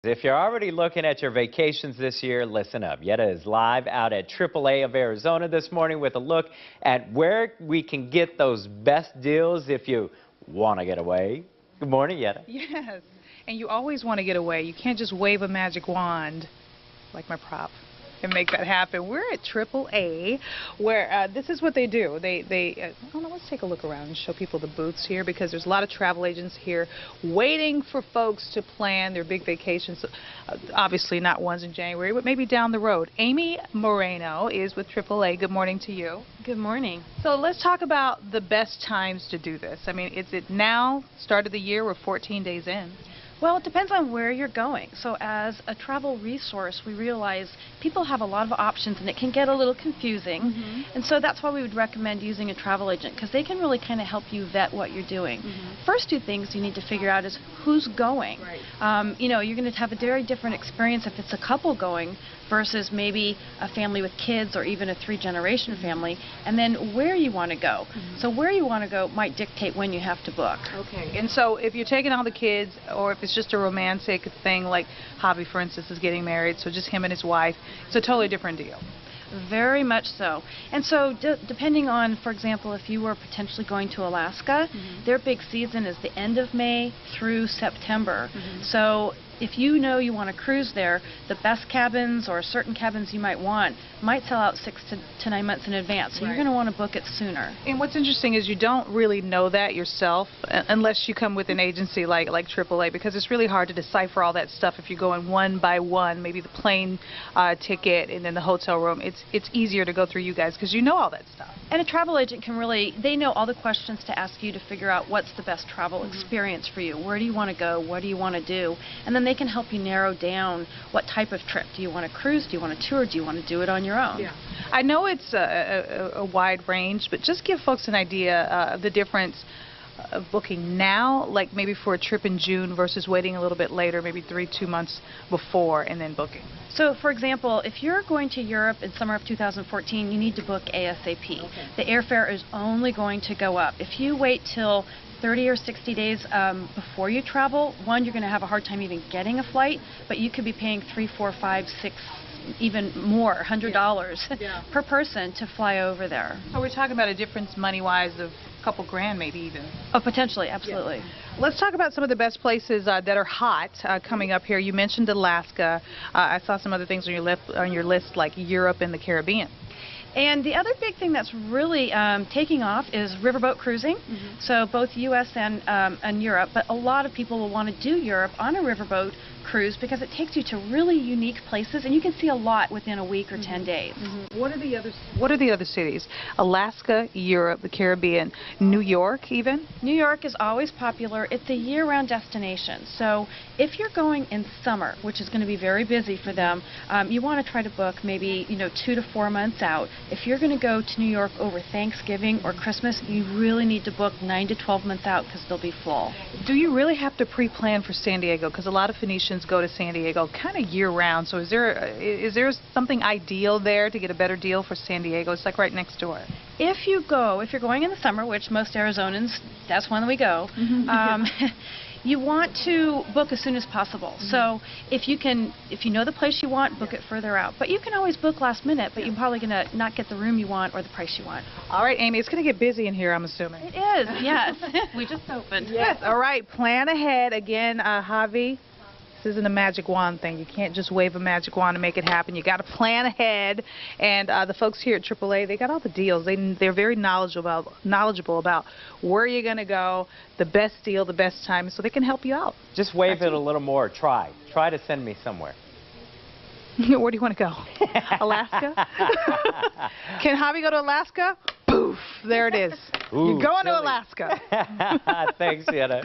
If you're already looking at your vacations this year, listen up. Yetta is live out at AAA of Arizona this morning with a look at where we can get those best deals if you want to get away. Good morning, Yetta. Yes, and you always want to get away. You can't just wave a magic wand like my prop and make that happen. We're at AAA, where this is what they do. I don't know, let's take a look around and show people the booths here, because there's a lot of travel agents here waiting for folks to plan their big vacations. Obviously not ones in January, but maybe down the road. Amy Moreno is with AAA. Good morning to you. Good morning. So let's talk about the best times to do this. I mean, is it now, start of the year, we're 14 days in? Well, it depends on where you're going. So as a travel resource, we realize people have a lot of options and it can get a little confusing. And so that's why we would recommend using a travel agent, because they can really kind of help you vet what you're doing. First two things you need to figure out is who's going. You know, you're going to have a very different experience if it's a couple going versus maybe a family with kids or even a three-generation family, and then where you want to go. So where you want to go might dictate when you have to book. Okay, and so if you're taking all the kids, or if it's just a romantic thing, like Javi, for instance, is getting married, so just him and his wife, it's a totally different deal. Very much so. And so depending on, for example, if you were potentially going to Alaska, their big season is the end of May through September. So if you know you want to cruise there, the best cabins or certain cabins you might sell out 6 to 9 months in advance. So you're going to want to book it sooner. And what's interesting is you don't really know that yourself unless you come with an agency like AAA, because it's really hard to decipher all that stuff if you're going one by one, maybe the plane ticket and then the hotel room. It's easier to go through you guys because you know all that stuff. And a travel agent can really, they know all the questions to ask you to figure out what's the best travel experience for you. Where do you want to go? What do you want to do? And then they can help you narrow down what type of trip. Do you want to cruise? Do you want to tour? Do you want to do it on your own? Yeah. I know it's a wide range, but just give folks an idea of the difference of booking now, like maybe for a trip in June versus waiting a little bit later, maybe 2 months before and then booking. So, for example, if you're going to Europe in summer of 2014, you need to book ASAP. Okay. The airfare is only going to go up. If you wait till 30 or 60 days before you travel, one, you're going to have a hard time even getting a flight, but you could be paying $3, $4, $5, $6, even more, $100 per person to fly over there. So we're talking about a difference money-wise of a couple grand, maybe even. Oh, potentially, absolutely. Yeah. Let's talk about some of the best places that are hot coming up here. You mentioned Alaska. I saw some other things on your list like Europe and the Caribbean. And the other big thing that's really taking off is riverboat cruising. So both U.S. and Europe, but a lot of people will want to do Europe on a riverboat cruise because it takes you to really unique places, and you can see a lot within a week or 10 days. What are the other cities? Alaska, Europe, the Caribbean, New York even? New York is always popular. It's a year-round destination. So if you're going in summer, which is going to be very busy for them, you want to try to book maybe 2 to 4 months out. If you're going to go to New York over Thanksgiving or Christmas, you really need to book 9 to 12 months out because they'll be full. Do you really have to pre-plan for San Diego? Because a lot of Phoenicians go to San Diego kind of year-round. So is there something ideal there to get a better deal for San Diego? It's like right next door. If you're going in the summer, which most Arizonans, that's when we go, you want to book as soon as possible. So if you know the place you want, book it further out. But you can always book last minute, but you're probably going to not get the room you want or the price you want. All right, Amy, it's going to get busy in here, I'm assuming. It is, yes. We just opened. Yes, all right, plan ahead. Again, Javi, this isn't a magic wand thing. You can't just wave a magic wand to make it happen. You got to plan ahead. And the folks here at AAA, they got all the deals. They're very knowledgeable about where you're going to go, the best deal, the best time, so they can help you out. Just wave it a little more. Try to send me somewhere. Where do you want to go? Alaska? Can Javi go to Alaska? Poof! There it is. You're going to Alaska. Thanks, Yetta.